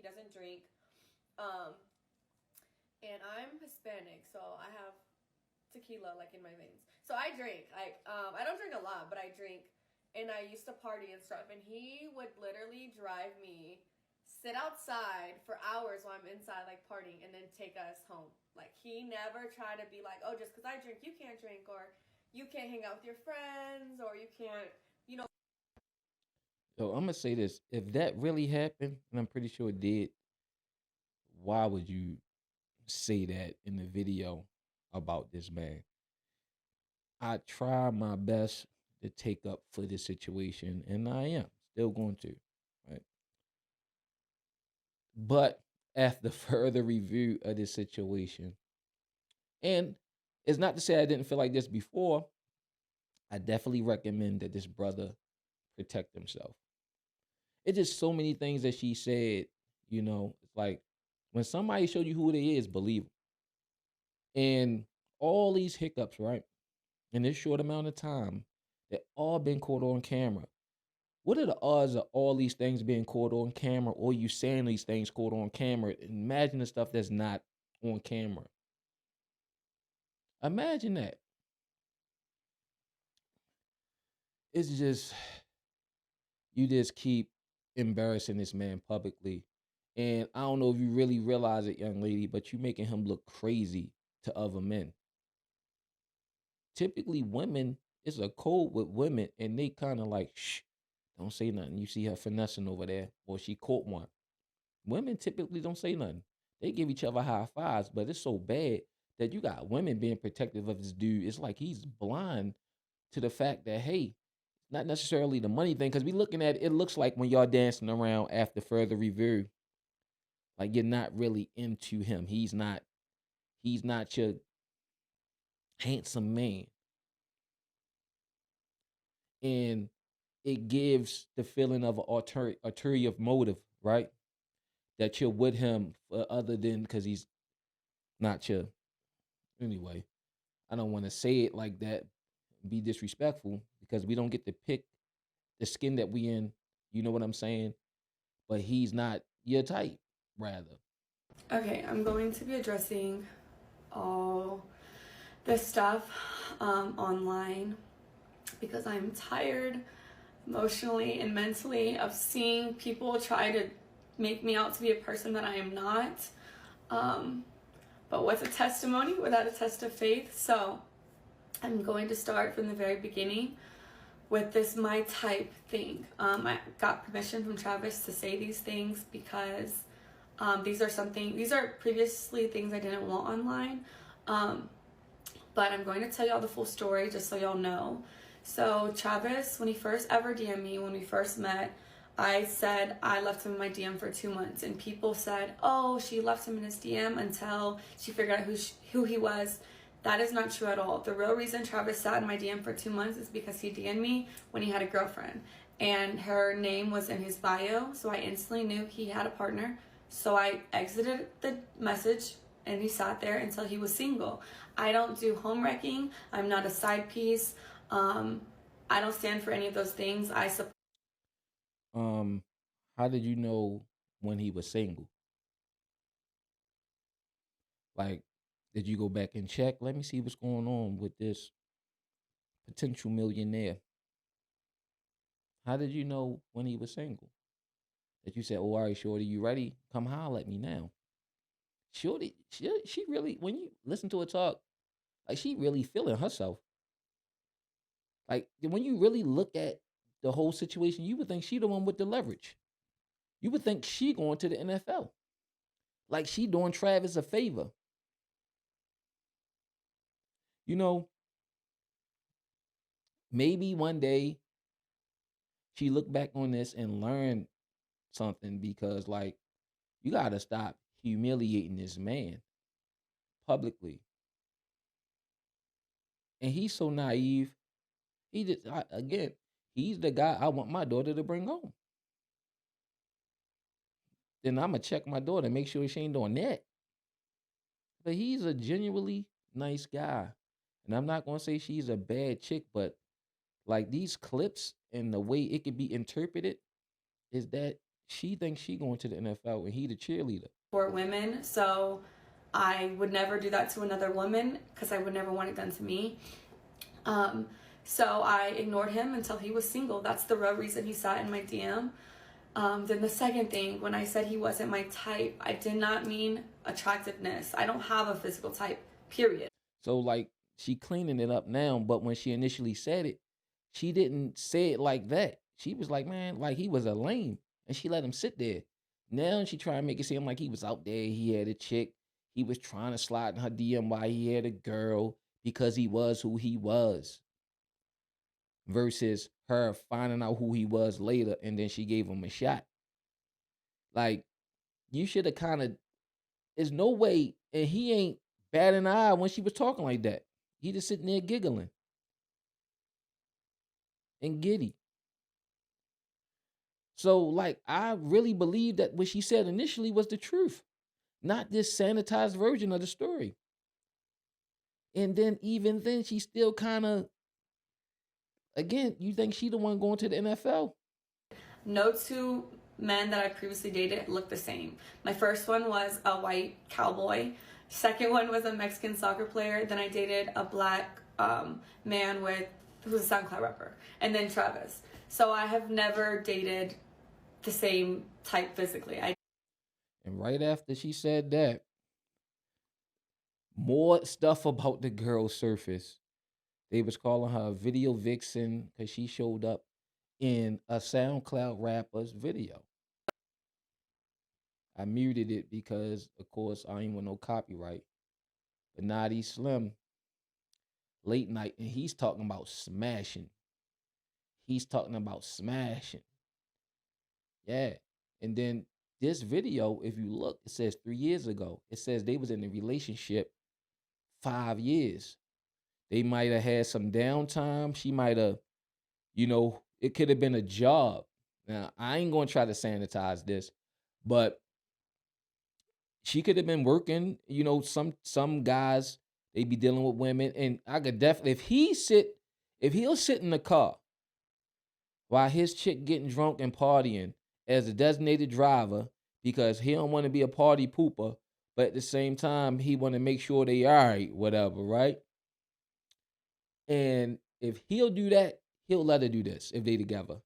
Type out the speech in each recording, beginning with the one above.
He doesn't drink. Um, and I'm Hispanic, so I have tequila like in my veins. So I drink. I don't drink a lot, but I drink. And I used to party and stuff. And he would literally drive me, sit outside for hours while I'm inside like partying, and then take us home. Like he never tried to be like, oh, just because I drink, you can't drink, or you can't hang out with your friends, or you can't, you know. So I'm gonna say this: if that really happened, and I'm pretty sure it did, why would you say that in the video about this man? I try my best to take up for this situation, and I am still going to, right? But after further review of this situation, and it's not to say I didn't feel like this before, I definitely recommend that this brother protect himself. It's just so many things that she said, it's like when somebody show you who they is, believe them. And all these hiccups, right? In this short amount of time, they all been caught on camera. What are the odds of all these things being caught on camera or you saying these things caught on camera? Imagine the stuff that's not on camera. Imagine that. It's just, you just keep embarrassing this man publicly. And I don't know if you really realize it, young lady, but you making him look crazy to other men. Typically, women, it's a code with women, and they kind of like, shh, don't say nothing. You see her finessing over there, or she caught one. Women typically don't say nothing. They give each other high fives, but it's so bad that you got women being protective of this dude. It's like he's blind to the fact that, hey, not necessarily the money thing, because we looking at it, it looks like when y'all dancing around after further review, like you're not really into him. He's not your handsome man. And it gives the feeling of an ulterior motive, right? That you're with him for other than because he's not your. Anyway, I don't want to say it like that, be disrespectful, because we don't get to pick the skin that we in. You know what I'm saying? But he's not your type, rather. Okay, I'm going to be addressing all this stuff online because I'm tired emotionally and mentally of seeing people try to make me out to be a person that I am not. But what's a testimony without a test of faith? So I'm going to start from the very beginning with this my type thing. I got permission from Travis to say these things because these are previously things I didn't want online. But I'm going to tell y'all the full story just so y'all know. So Travis, when he first ever DM'd me, when we first met, I said I left him in my DM for 2 months, and people said, "Oh, she left him in his DM until she figured out who he was." That is not true at all. The real reason Travis sat in my DM for 2 months is because he DM'd me when he had a girlfriend, and her name was in his bio, so I instantly knew he had a partner. So I exited the message, and he sat there until he was single. I don't do home wrecking. I'm not a side piece. I don't stand for any of those things. I support. Um, how did you know when he was single? Like, did you go back and check? Let me see what's going on with this potential millionaire. How did you know when he was single? That you said, "Oh, all right, Shorty, you ready? Come holler at me now." Shorty, she really, when you listen to her talk, like she really feeling herself. Like when you really look at the whole situation, you would think she the one with the leverage. You would think she going to the NFL. Like she doing Travis a favor. You know, maybe one day she look back on this and learn something because like you gotta stop humiliating this man publicly. And he's so naive. Again, he's the guy I want my daughter to bring home. Then I'm gonna check my daughter, make sure she ain't doing that. But he's a genuinely nice guy. And I'm not gonna say she's a bad chick, but like these clips and the way it could be interpreted is that she thinks she going to the NFL and he the cheerleader. For women, so I would never do that to another woman because I would never want it done to me. So I ignored him until he was single. That's the real reason he sat in my DM. Then the second thing, when I said he wasn't my type, I did not mean attractiveness. I don't have a physical type, period. So like she cleaning it up now, but when she initially said it, she didn't say it like that. She was like, man, like he was a lame, and she let him sit there. Now she trying to make it seem like he was out there. He had a chick. He was trying to slide in her DM while he had a girl because he was who he was. Versus her finding out who he was later, and then she gave him a shot. Like you should have kind of. There's no way, and he ain't batting an eye when she was talking like that. He just sitting there giggling and giddy. So, like, I really believe that what she said initially was the truth, not this sanitized version of the story. And then, even then, she still kind of, again, you think she the one going to the NFL? No two men that I previously dated looked the same. My first one was a white cowboy. Second one was a Mexican soccer player. Then I dated a black man who's a SoundCloud rapper. And then Travis. So I have never dated the same type physically. And right after she said that, more stuff about the girl surfaced. They was calling her a video vixen because she showed up in a SoundCloud rapper's video. I muted it because, of course, I ain't want no copyright. But Naughty Slim, late night, and he's talking about smashing. He's talking about smashing. Yeah. And then this video, if you look, it says 3 years ago. It says they was in a relationship 5 years. They might have had some downtime. She might have, it could have been a job. Now, I ain't going to try to sanitize this, but she could have been working, some guys, they be dealing with women. And I could definitely, if he'll sit in the car while his chick getting drunk and partying as a designated driver because he don't want to be a party pooper, but at the same time, he want to make sure they all right, whatever, right? And if he'll do that, he'll let her do this if they together.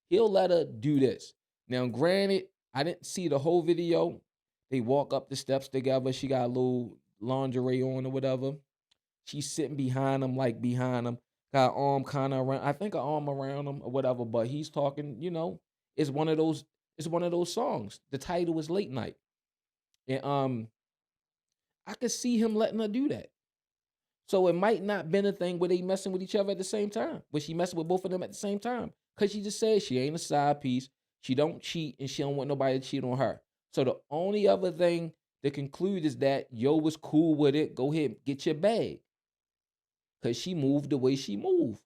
He'll let her do this. Now, granted, I didn't see the whole video. They walk up the steps together. She got a little lingerie on or whatever. She's sitting behind him, got her arm kind of around, I think her arm around him or whatever, but he's talking, it's one of those songs. The title is Late Night. And I could see him letting her do that. So it might not been a thing where they messing with each other at the same time, where she messing with both of them at the same time. Because she just said she ain't a side piece, she don't cheat, and she don't want nobody to cheat on her. So the only other thing to conclude is that yo was cool with it. Go ahead, get your bag. Because she moved the way she moved.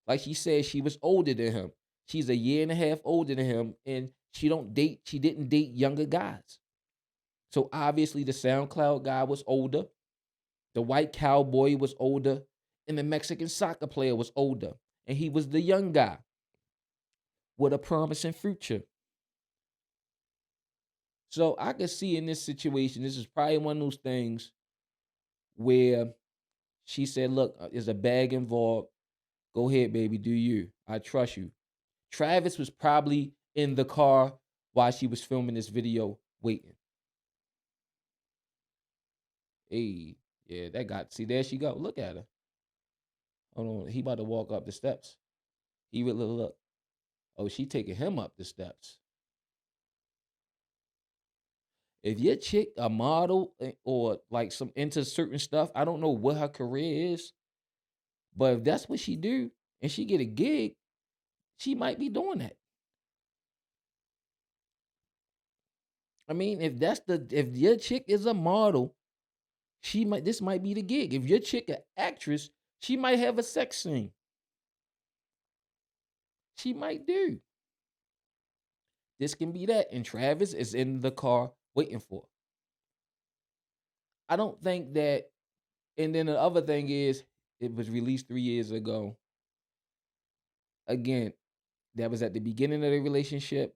Like she said, she was older than him. She's a year and a half older than him, and she didn't date younger guys. So obviously the SoundCloud guy was older. The white cowboy was older, and the Mexican soccer player was older, and he was the young guy with a promising future. So I could see in this situation, this is probably one of those things where she said, look, there's a bag involved. Go ahead, baby, do you. I trust you. Travis was probably in the car while she was filming this video waiting. Hey, yeah, see, there she go. Look at her. Hold on, he about to walk up the steps. He would look. Oh, she taking him up the steps. If your chick a model or like some into certain stuff, I don't know what her career is, but if that's what she do and she get a gig, she might be doing that. I mean, if your chick is a model, this might be the gig. If your chick an actress, she might have a sex scene. She might do. This can be that. And Travis is in the car waiting for her. I don't think that. And then the other thing is, it was released 3 years ago. Again, that was at the beginning of the relationship.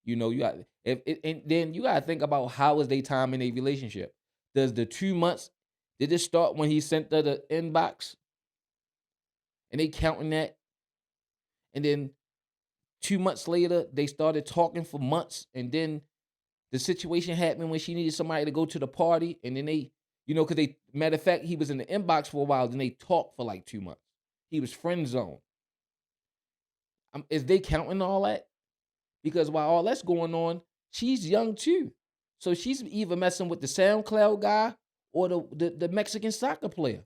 You know, you got and then you gotta think about how is they time in a relationship. Does the 2 months did it start when he sent her the inbox and they counting that, and then 2 months later they started talking for months, and then the situation happened when she needed somebody to go to the party, and then they, because they matter of fact he was in the inbox for a while, then they talked for like 2 months. He was friend zone. Is they counting all that? Because while all that's going on, she's young too. So she's either messing with the SoundCloud guy or the Mexican soccer player.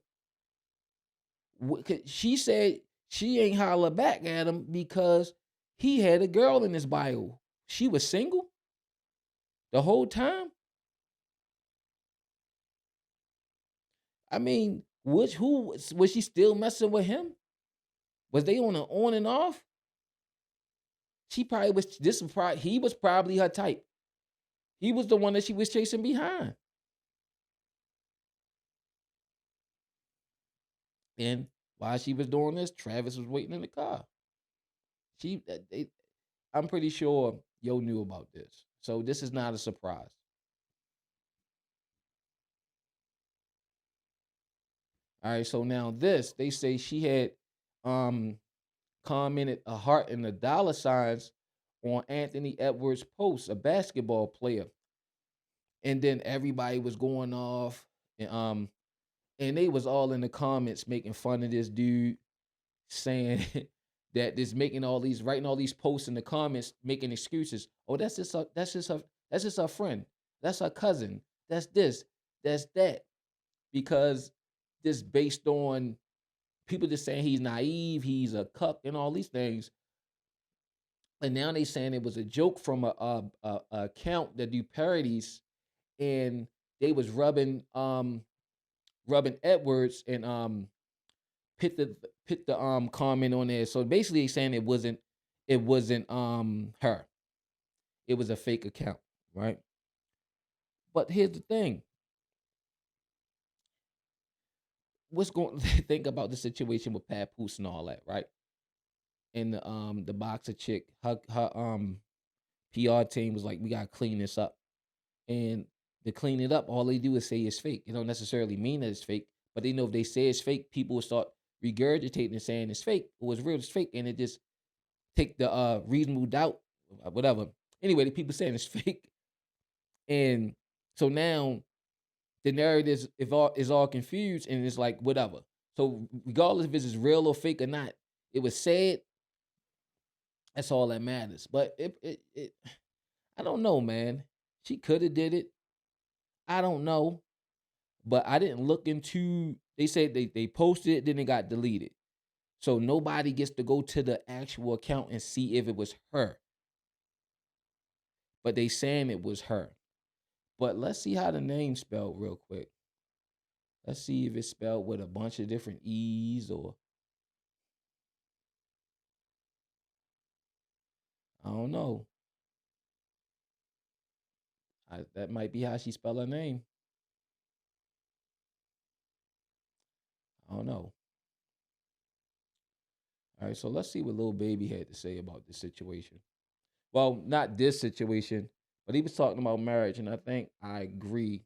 She said she ain't holler back at him because he had a girl in his bio. She was single the whole time. I mean, who was she still messing with him? Was they on and off? She probably was. He was probably her type. He was the one that she was chasing behind. And while she was doing this, Travis was waiting in the car. I'm pretty sure Yo knew about this. So this is not a surprise. All right, so now this, they say she had commented a heart and the dollar signs on Anthony Edwards' post, a basketball player. And then everybody was going off, and they was all in the comments making fun of this dude, saying that this writing all these posts in the comments, making excuses. Oh, that's just her friend. That's her cousin. That's this. That's that. Because this based on people just saying he's naive, he's a cuck, and all these things. And now they saying it was a joke from a account that do parodies, and they was rubbing Edwards and put the comment on there. So basically saying it wasn't her. It was a fake account, right? But here's the thing. Think about the situation with Papoose and all that, right? And the boxer chick, her PR team was like, we gotta clean this up. And to clean it up, all they do is say it's fake. It don't necessarily mean that it's fake, but they know if they say it's fake, people will start regurgitating and saying it's fake. It was real, it's fake, and it just take the reasonable doubt, whatever. Anyway, the people saying it's fake, and so now the narrative is all confused, and it's like whatever. So regardless if it's real or fake or not, it was said. That's all that matters. But it I don't know, man. She could have did it. I don't know. But I didn't look into. They said they posted it, then it got deleted. So nobody gets to go to the actual account and see if it was her. But they saying it was her. But let's see how the name's spelled real quick. Let's see if it's spelled with a bunch of different E's or I don't know. That might be how she spell her name. I don't know. All right, so let's see what Lil Baby had to say about this situation. Well, not this situation, but he was talking about marriage, and I think I agree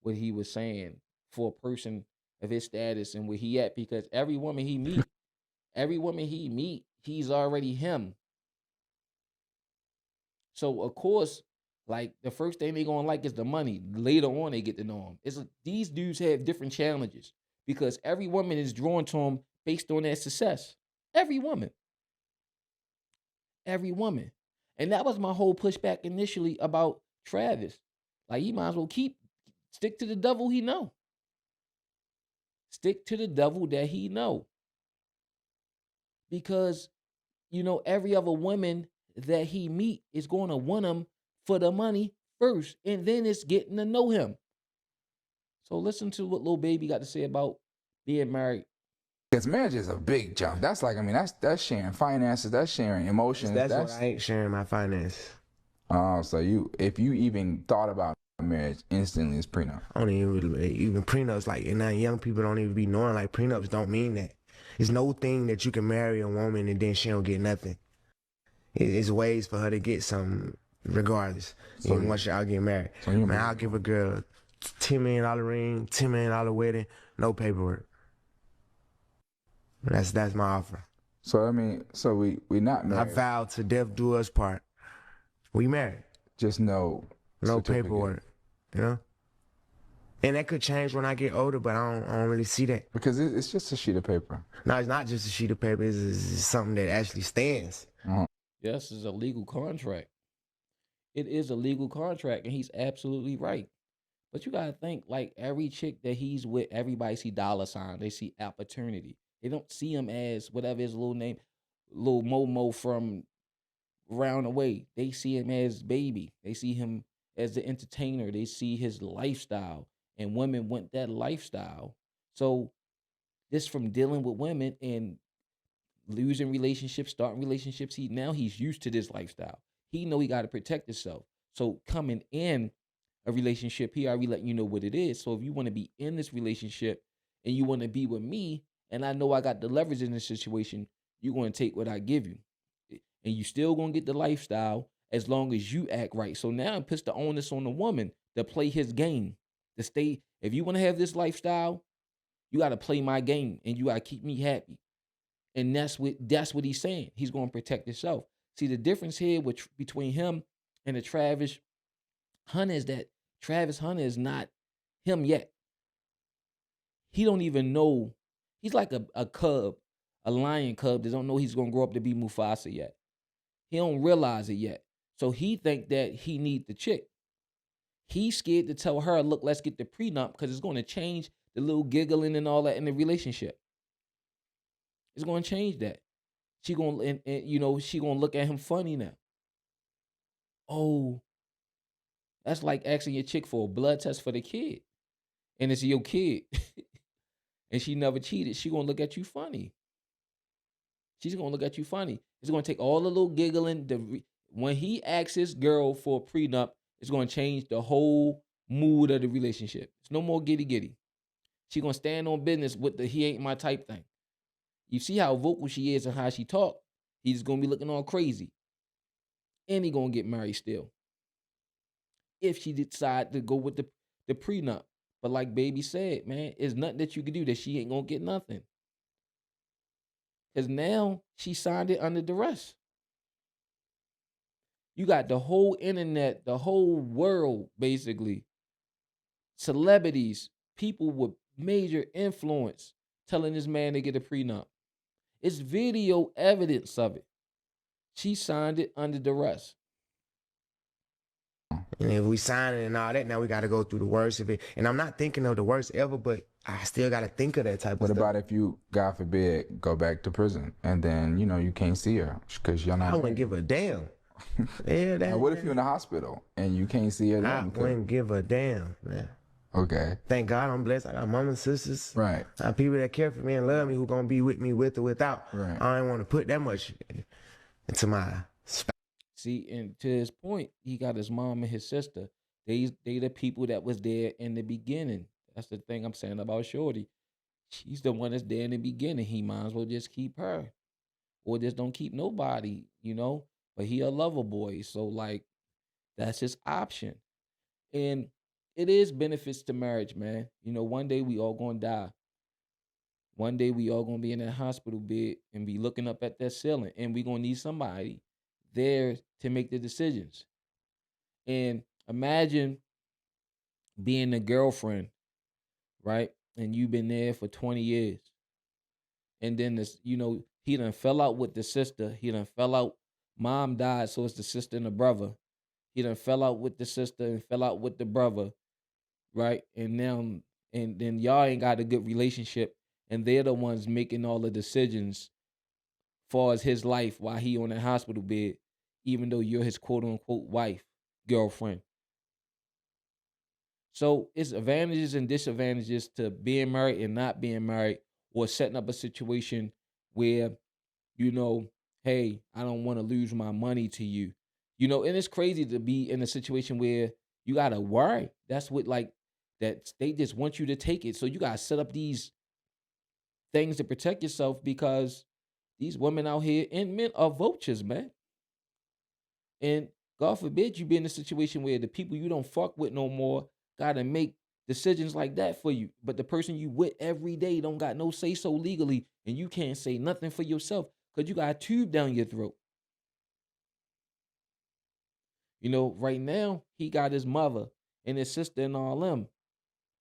what he was saying for a person of his status and where he at, because every woman he meet, he's already him. So of course, like the first thing they gonna like is the money. Later on, they get to know him. These dudes have different challenges because every woman is drawn to him based on their success. Every woman. And that was my whole pushback initially about Travis. Like he might as well stick to the devil he know. Stick to the devil that he know. Because, every other woman that he meet is going to want him for the money first, and then it's getting to know him. So listen to what Lil Baby got to say about being married. Because marriage is a big jump. That's that's sharing finances, that's sharing emotions. That's what I ain't sharing my finances. Oh, so if you even thought about marriage, instantly it's prenup. I don't even prenups, like, and now young people don't even be knowing, like, prenups don't mean that. It's no thing that you can marry a woman and then she don't get nothing. It's ways for her to get something regardless. So- Even once y'all get married. So you Man, I'll give a girl $10 million ring, $10 million wedding, no paperwork. That's my offer. So I mean, so we not I married. vowed to death do us part. We married. Just no certificate. Paperwork. You know? And that could change when I get older, but I don't really see that. Because it's just a sheet of paper. No, it's not just a sheet of paper. It's something that actually stands. Yes, it's a legal contract. It is a legal contract, and he's absolutely right. But you gotta think, like every chick that he's with, everybody see dollar sign. They see opportunity. They don't see him as whatever his little name, little Momo from round the way. They see him as baby. They see him as the entertainer. They see his lifestyle, and women want that lifestyle. So this from dealing with women and losing relationships, starting relationships. He's used to this lifestyle. He know he got to protect himself. So coming in a relationship, he already letting you know what it is. So if you want to be in this relationship and you want to be with me, and I know I got the leverage in this situation, you're going to take what I give you. And you still going to get the lifestyle as long as you act right. So now it puts the onus on the woman to play his game. To stay, if you want to have this lifestyle, you got to play my game and you got to keep me happy. And that's what he's saying. He's going to protect himself. See, the difference here between him and the Travis Hunter is that Travis Hunter is not him yet. He don't even know. He's like a cub, a lion cub that don't know he's going to grow up to be Mufasa yet. He don't realize it yet. So he think that he need the chick. He's scared to tell her, look, let's get the prenup because it's going to change the little giggling and all that in the relationship. It's going to change that. She going to she going to look at him funny now. Oh, that's like asking your chick for a blood test for the kid. And it's your kid. And she never cheated. She going to look at you funny. She's going to look at you funny. It's going to take all the little giggling. When he asks his girl for a prenup, it's going to change the whole mood of the relationship. It's no more giddy. She going to stand on business with the he ain't my type thing. You see how vocal she is and how she talk. He's going to be looking all crazy. And he going to get married still. If she decide to go with the prenup. But like Baby said, man, it's nothing that you can do that she ain't going to get nothing. Because now she signed it under duress. You got the whole internet, the whole world, basically. Celebrities, people with major influence telling this man to get a prenup. It's video evidence of it. She signed it under duress. And if we sign it and all that, now we got to go through the worst of it. And I'm not thinking of the worst ever, but I still got to think of that type What of stuff. about if you, God forbid, go back to prison and then, you can't see her because you're not. I wouldn't give a damn. Yeah, Now, what if you're in the hospital and you can't see her I then? wouldn't give a damn, man. Okay. Thank God I'm blessed. I got mama and sisters. Right. I have people that care for me and love me who going to be with me with or without. Right. I don't want to put that much into my spouse. See, and to his point, he got his mom and his sister. They the people that was there in the beginning. That's the thing I'm saying about Shorty. She's the one that's there in the beginning. He might as well just keep her. Or just don't keep nobody, But he a lover boy. So, like, that's his option. And it is benefits to marriage, man. One day we all gonna die. One day we all gonna be in that hospital bed and be looking up at that ceiling. And we gonna need somebody there to make the decisions. And imagine being a girlfriend, right? And you've been there for 20 years. And then he done fell out with the sister. He done fell out. Mom died, so it's the sister and the brother. He done fell out with the sister and fell out with the brother, right? And then y'all ain't got a good relationship. And they're the ones making all the decisions far as his life while he on the hospital bed, even though you're his quote-unquote wife, girlfriend. So it's advantages and disadvantages to being married and not being married, or setting up a situation where, hey, I don't want to lose my money to you. And it's crazy to be in a situation where you got to worry. That's what, that they just want you to take it. So you got to set up these things to protect yourself because these women out here and men are vultures, man. And God forbid you be in a situation where the people you don't fuck with no more gotta make decisions like that for you. But the person you with every day don't got no say so legally, and you can't say nothing for yourself because you got a tube down your throat. You know, right now he got his mother and his sister and all them.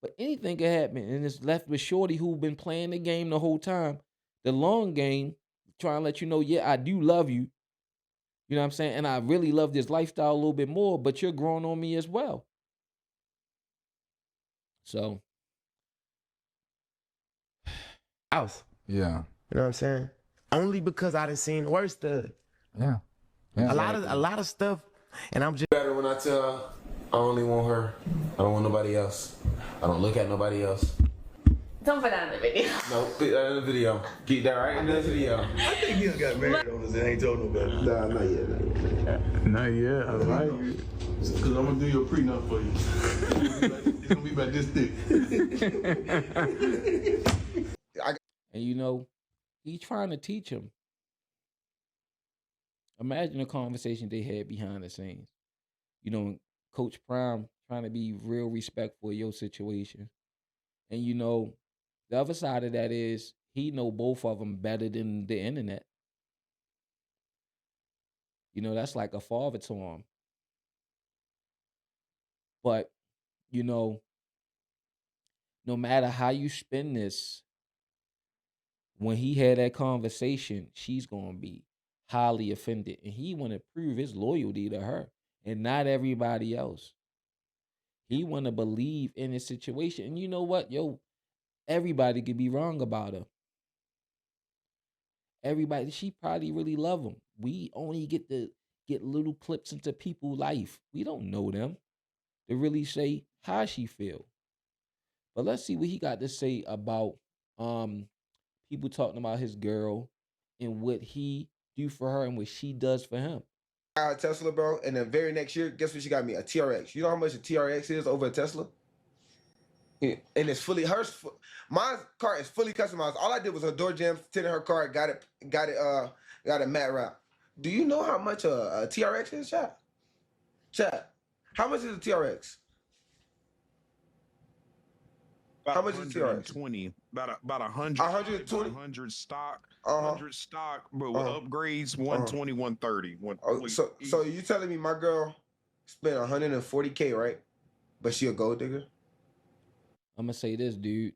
But anything can happen, and it's left with Shorty who been playing the game the whole time, the long game, trying to let you know, yeah, I do love you. You know what I'm saying? And I really love this lifestyle a little bit more, but you're growing on me as well. So, House. Yeah. You know what I'm saying? Only because I done seen worse stuff. Yeah. Yeah. A lot of stuff, and I'm just Better when I tell her I only want her. I don't want nobody else. I don't look at nobody else. Don't put that in the video. No, put that in the video. Keep that right in the video. I think he done got married on us and ain't told nobody. Nah, not yet. Not yet. I like it. Cause I'm gonna do your prenup for you. It's gonna be about this thick. and you know, he trying to teach him. Imagine the conversation they had behind the scenes. You know, Coach Prime trying to be real respectful of your situation. And you know, the other side of that is he know both of them better than the internet. You know, that's like a father to him. But, you know, no matter how you spin this, when he had that conversation, she's going to be highly offended. And he want to prove his loyalty to her and not everybody else. He want to believe in his situation. And you know what? Yo, everybody could be wrong about her. Everybody, she probably really love him. We only get to get little clips into people's life. We don't know them to really say how she feel. But let's see what he got to say about people talking about his girl and what he do for her and what she does for him. A Tesla, bro, and the very next year, guess what she got me? A TRX. You know how much a TRX is over a Tesla? Yeah. And it's fully hers. My car is fully customized. All I did was a door jam, tinted her car, got a matte wrap. Do you know how much a TRX is, chat? Chat. How much is a TRX? How much is a TRX? 120, about 100. 120? 100 stock, Uh-huh. 100 stock, but with upgrades, 120, 130. Oh, so you telling me my girl spent 140K, right? But she a gold digger? I'm gonna say this, dude.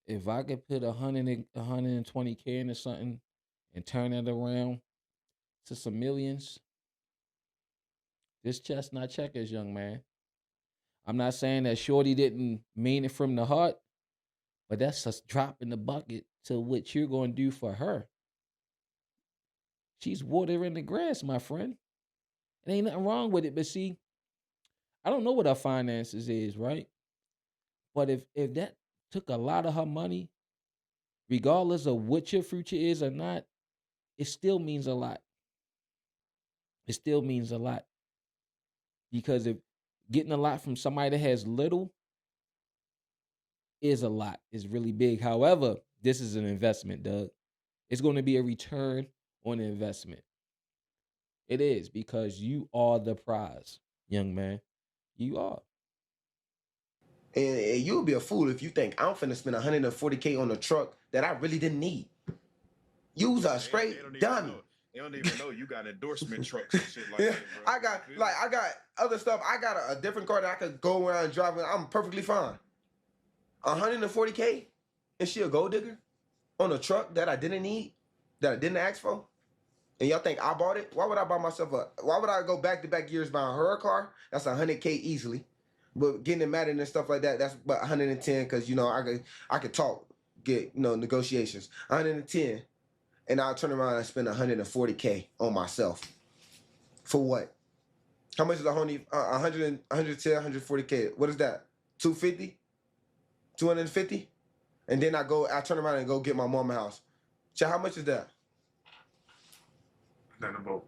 If I could put 120K into something and turn it around to some millions, this chestnut checkers, young man. I'm not saying that Shorty didn't mean it from the heart, but that's a drop in the bucket to what you're going to do for her. She's water in the grass, my friend. It ain't nothing wrong with it. But see, I don't know what her finances is, right? But if that took a lot of her money, regardless of what your future is or not, it still means a lot. It still means a lot. Because if getting a lot from somebody that has little is a lot, is really big. However, this is an investment, Doug. It's going to be a return on investment. It is, because you are the prize, young man. You are. And you'll be a fool if you think I'm finna spend 140K on a truck that I really didn't need. You's a straight dummy. They don't even know you got endorsement trucks and shit like Yeah, that, bro. I got other stuff. I got a different car that I could go around and drive with. I'm perfectly fine. 140K, and she a gold digger on a truck that I didn't need, that I didn't ask for. And y'all think I bought it? Why would I buy myself why would I go back-to-back years buying her a car? That's 100K easily. But getting it mad and stuff like that, that's about 110, because, you know, I could talk, get, you know, negotiations. 110. And I'll turn around and spend 140K on myself. For what? How much is 110, 140K? What is that? 250? 250? And then I turn around and go get my mama house. Chat, how much is that? Not about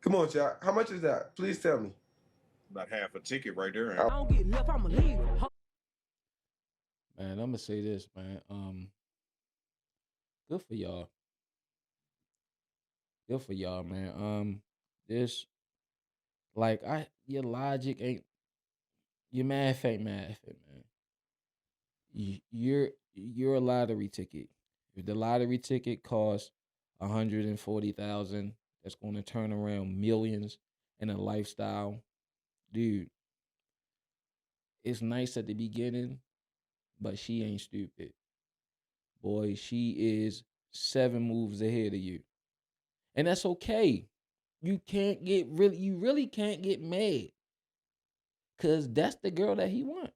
Come on, chat. How much is that? Please tell me. about half a ticket right there. I don't get left, I'ma leave. Man, I'm going to say this, man. Good for y'all. Good for y'all, man. This your logic ain't your math ain't math, man. You're a lottery ticket. If the lottery ticket costs 140,000, that's going to turn around millions in a lifestyle, dude. It's nice at the beginning, but she ain't stupid, boy. She is 7 moves ahead of you, and that's okay. You really can't get mad, cause that's the girl that he want.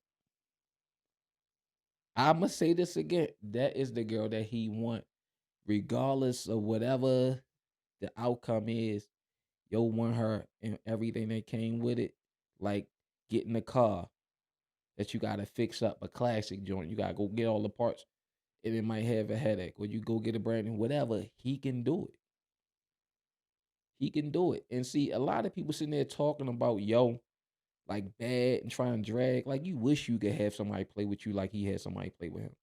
I'ma say this again. That is the girl that he want. Regardless of whatever the outcome is, yo want her and everything that came with it. Like getting a car that you gotta fix up, a classic joint. You gotta go get all the parts and it might have a headache. Or you go get a brand new, whatever. He can do it. He can do it. And see, a lot of people sitting there talking about like bad and trying to drag. Like you wish you could have somebody play with you like he had somebody play with him.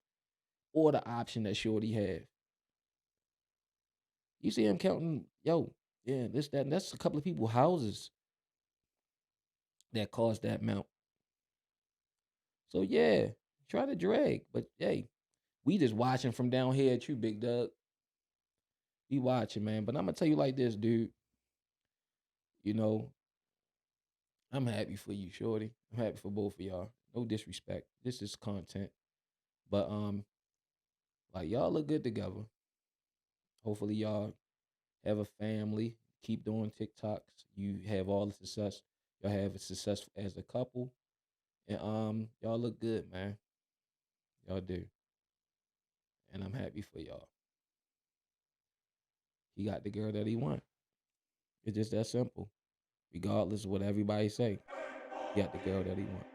Or the option that Shorty have. You see him counting, this, that, and that's a couple of people's houses that cost that amount. So yeah, try to drag. But hey, we just watching from down here at you, Big Doug. We watching, man. But I'm gonna tell you like this, dude. You know, I'm happy for you, Shorty. I'm happy for both of y'all. No disrespect. This is content. But like y'all look good together. Hopefully y'all have a family. Keep doing TikToks. You have all the success. Y'all have a success as a couple. And y'all look good, man. Y'all do. And I'm happy for y'all. He got the girl that he want. It's just that simple. Regardless of what everybody say. He got the girl that he want.